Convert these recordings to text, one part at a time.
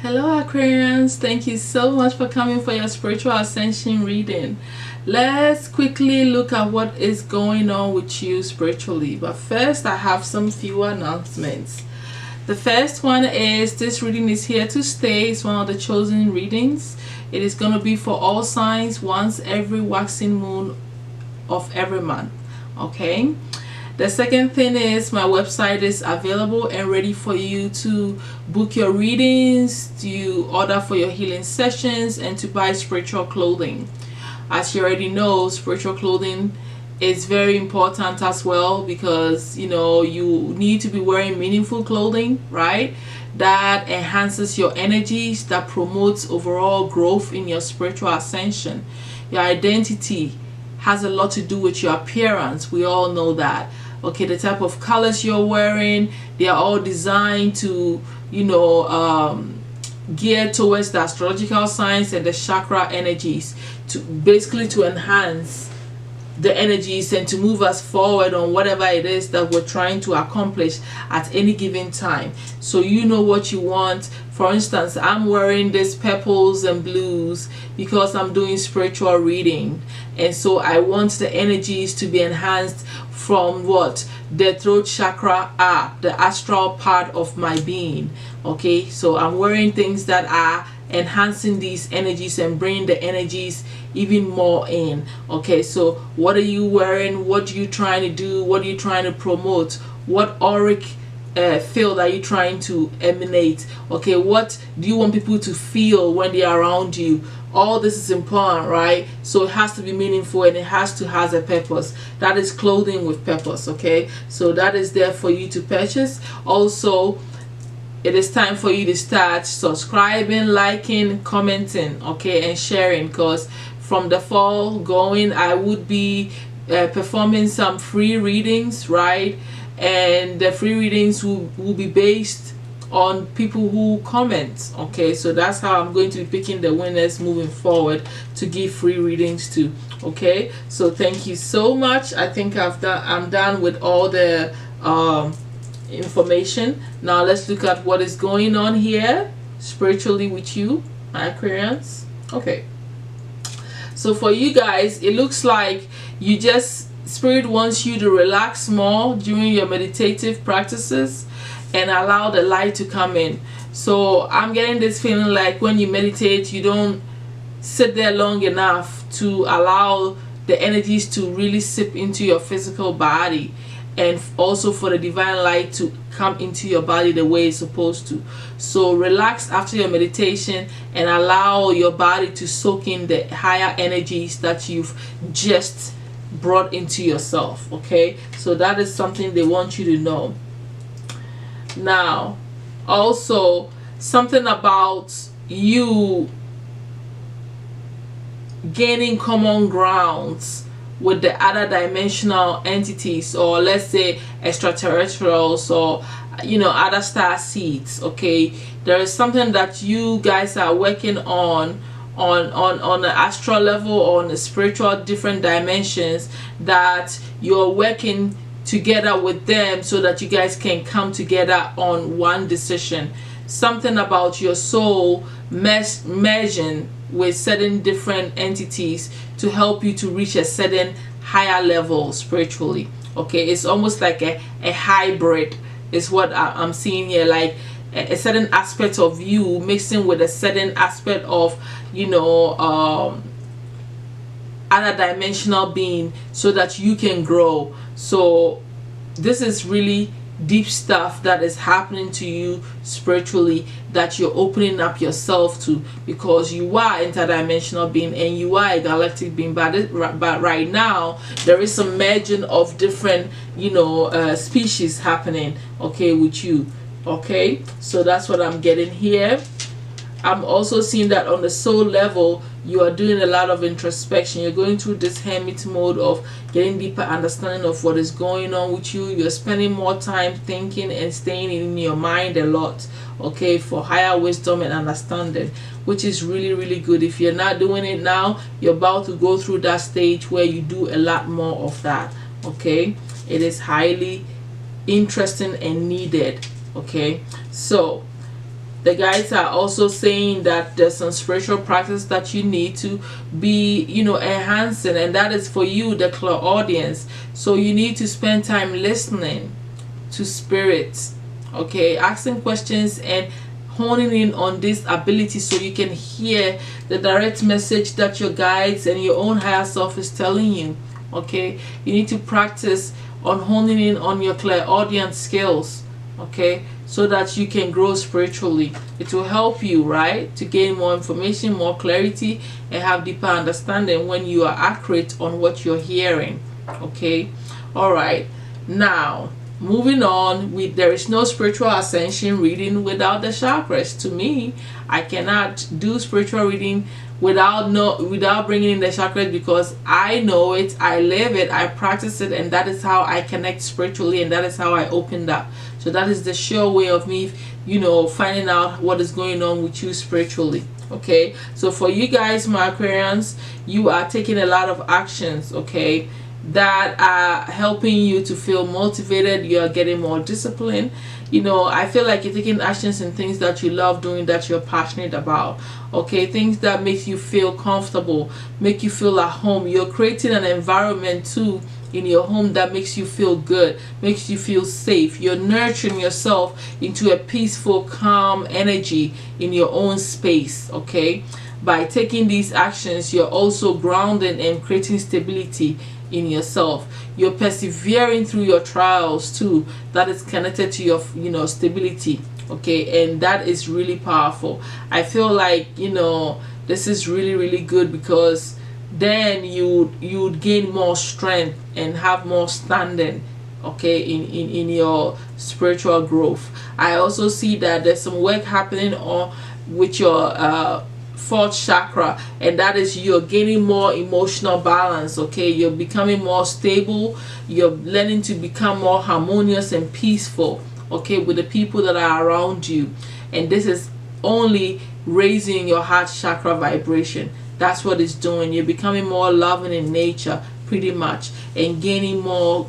Hello Aquarians, thank you so much for coming for your spiritual ascension reading. Let's quickly look at what is going on with you spiritually, but first I have some few announcements. The first one is this reading is here to stay. It's one of the chosen readings. It is going to be for all signs once every waxing moon of every month. Okay, the second thing is my website is available and ready for you to book your readings, to order for your healing sessions, and to buy spiritual clothing. As you already know, spiritual clothing is very important as well, because you need to be wearing meaningful clothing, right? That enhances your energies, that promotes overall growth in your spiritual ascension. Your identity has a lot to do with your appearance. We all know that. Okay, the type of colors you're wearing, they are all designed to geared towards the astrological signs and the chakra energies, to basically to enhance the energies and to move us forward on whatever it is that we're trying to accomplish at any given time. So you know what you want. For instance, I'm wearing this purples and blues because I'm doing spiritual reading, and so I want the energies to be enhanced from what the throat chakra are, the astral part of my being. Okay, so I'm wearing things that are enhancing these energies and bringing the energies even more in. Okay, so what are you wearing? What are you trying to do? What are you trying to promote? What auric field are you trying to emanate? Okay, what do you want people to feel when they are around you? All this is important, right? So it has to be meaningful and it has to have a purpose. That is clothing with purpose. Okay, so that is there for you to purchase. Also, it is time for you to start subscribing, liking, commenting, okay, and sharing, because from the fall going, I would be performing some free readings, right? And the free readings will be based on people who comment. Okay, so that's how I'm going to be picking the winners moving forward to give free readings to. Okay, so thank you so much. I think I'm done with all the information. Now let's look at what is going on here spiritually with you, my Aquarians. Okay, so for you guys, it looks like Spirit wants you to relax more during your meditative practices and allow the light to come in. So I'm getting this feeling like when you meditate, you don't sit there long enough to allow the energies to really seep into your physical body, and also for the divine light to come into your body the way it's supposed to. So relax after your meditation and allow your body to soak in the higher energies that you've just brought into yourself. Okay, so that is something they want you to know. Now also something about you gaining common grounds with the other dimensional entities, or let's say extraterrestrials, or other star seeds. Okay, there is something that you guys are working on the astral level or on the spiritual different dimensions, that you're working together with them so that you guys can come together on one decision. Something about your soul merging with certain different entities to help you to reach a certain higher level spiritually. Okay, it's almost like a hybrid is what I'm seeing here, like a certain aspect of you mixing with a certain aspect of other dimensional being, so that you can grow. So this is really deep stuff that is happening to you spiritually, that you're opening up yourself to, because you are interdimensional being and you are a galactic being, but right now there is some merging of different species happening, okay, with you. Okay, so that's what I'm getting here. I'm also seeing that on the soul level, you are doing a lot of introspection. You're going through this hermit mode of getting deeper understanding of what is going on with you. You're spending more time thinking and staying in your mind a lot, okay, for higher wisdom and understanding, which is really, really good. If you're not doing it now, you're about to go through that stage where you do a lot more of that. Okay, it is highly interesting and needed. Okay, so The guides are also saying that there's some spiritual practice that you need to be, enhancing, and that is for you, the clairaudience. So you need to spend time listening to spirits, okay, asking questions and honing in on this ability so you can hear the direct message that your guides and your own higher self is telling you. Okay, you need to practice on honing in on your clairaudience skills, okay, so that you can grow spiritually. It will help you, right, to gain more information, more clarity, and have deeper understanding when you are accurate on what you're hearing. Okay, all right, now moving on, there is no spiritual ascension reading without the chakras. To me, I cannot do spiritual reading without bringing in the chakras, because I know it, I live it, I practice it, and that is how I connect spiritually, and that is how I opened up. So that is the sure way of me, finding out what is going on with you spiritually. Okay, so for you guys, my Aquarians, you are taking a lot of actions, okay, that are helping you to feel motivated. You are getting more disciplined. I feel like you're taking actions in things that you love doing, that you're passionate about, okay, things that make you feel comfortable, make you feel at home. You're creating an environment too in your home that makes you feel good, makes you feel safe. You're nurturing yourself into a peaceful, calm energy in your own space, okay. By taking these actions, you're also grounding and creating stability in yourself. You're persevering through your trials too. That is connected to your stability, okay, and that is really powerful. I feel like this is really, really good, because then you'd gain more strength and have more standing, okay, in your spiritual growth. I also see that there's some work happening with your fourth chakra, and that is you're gaining more emotional balance, okay. You're becoming more stable. You're learning to become more harmonious and peaceful, okay, with the people that are around you, and this is only raising your heart chakra vibration. That's what it's doing. You're becoming more loving in nature, pretty much, and gaining more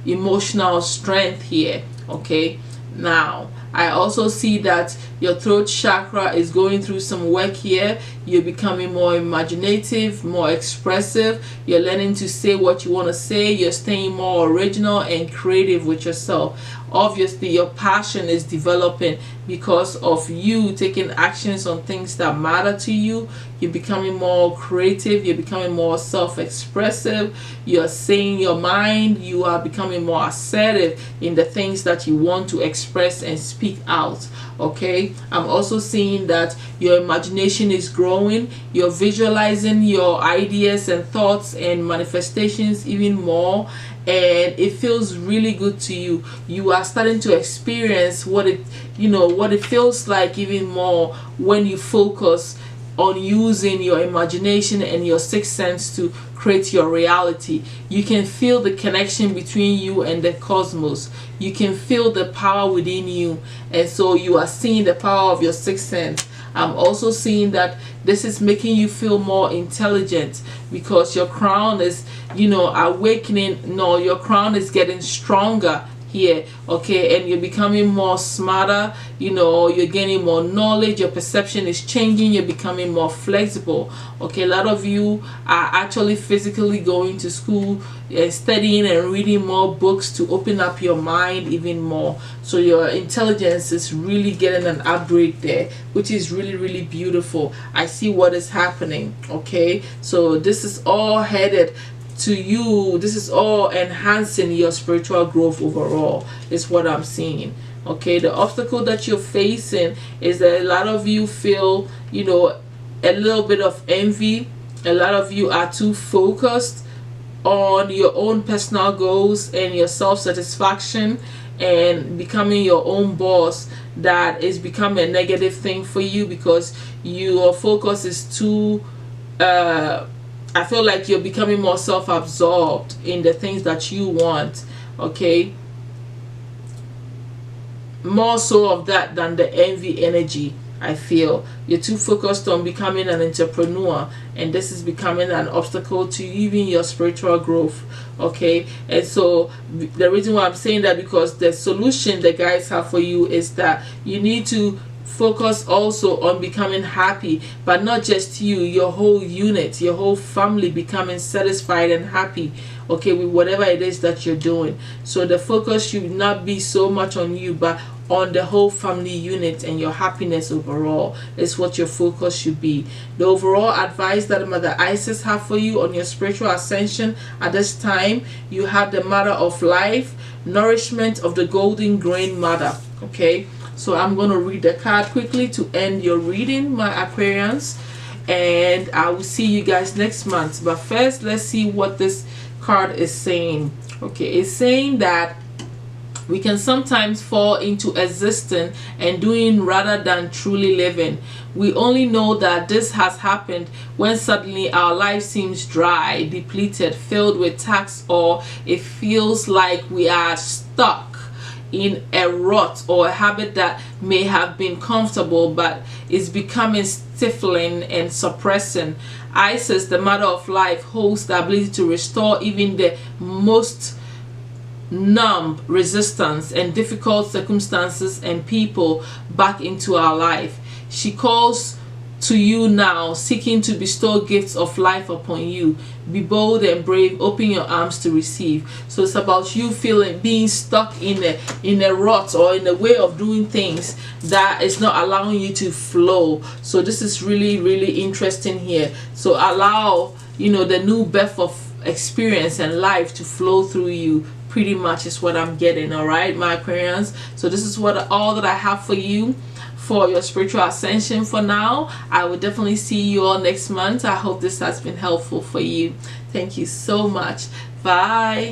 emotional strength here, okay. Now I also see that your throat chakra is going through some work here. You're becoming more imaginative, more expressive. You're learning to say what you want to say. You're staying more original and creative with yourself. Obviously, your passion is developing because of you taking actions on things that matter to you. You're becoming more creative. You're becoming more self-expressive. You're saying your mind. You are becoming more assertive in the things that you want to express and speak out, okay. I'm also seeing that your imagination is growing. You're visualizing your ideas and thoughts and manifestations even more, and it feels really good to you. You are starting to experience what it feels like even more when you focus on using your imagination and your sixth sense to create your reality. You can feel the connection between you and the cosmos. You can feel the power within you, and so you are seeing the power of your sixth sense. I'm also seeing that this is making you feel more intelligent, because your crown is awakening. No, your crown is getting stronger here, okay, and you're becoming more smarter. You're gaining more knowledge. Your perception is changing. You're becoming more flexible, okay. A lot of you are actually physically going to school and studying and reading more books to open up your mind even more. So your intelligence is really getting an upgrade there, which is really, really beautiful. I see what is happening, okay. So this is all headed to you. This is all enhancing your spiritual growth overall, is what I'm seeing, okay. The obstacle that you're facing is that a lot of you feel a little bit of envy. A lot of you are too focused on your own personal goals and your self-satisfaction and becoming your own boss. That is becoming a negative thing for you, because your focus is too I feel like you're becoming more self-absorbed in the things that you want, okay. More so of that than the envy energy. I feel you're too focused on becoming an entrepreneur, and this is becoming an obstacle to even your spiritual growth, okay. And so the reason why I'm saying that, because the solution the guys have for you is that you need to focus also on becoming happy, but not just you, your whole unit, your whole family becoming satisfied and happy, okay, with whatever it is that you're doing. So the focus should not be so much on you, but on the whole family unit, and your happiness overall is what your focus should be. The overall advice that Mother Isis have for you on your spiritual ascension at this time, you have the Mother of Life, nourishment of the golden grain mother. Okay, so I'm going to read the card quickly to end your reading, my Aquarians, and I will see you guys next month. But first, let's see what this card is saying. Okay, it's saying that we can sometimes fall into existing and doing rather than truly living. We only know that this has happened when suddenly our life seems dry, depleted, filled with tax, or it feels like we are stuck in a rut or a habit that may have been comfortable but is becoming stifling and suppressing. Isis, the Mother of Life, holds the ability to restore even the most numb resistance and difficult circumstances and people back into our life. She calls to you now, seeking to bestow gifts of life upon you. Be bold and brave, open your arms to receive. So it's about you being stuck in a rut or in a way of doing things that is not allowing you to flow. So this is really interesting here. So allow, you know, the new birth of experience and life to flow through you, pretty much is what I'm getting. All right, my Aquarians, so this is all that I have for you for your spiritual ascension for now. I will definitely see you all next month. I hope this has been helpful for you. Thank you so much. Bye.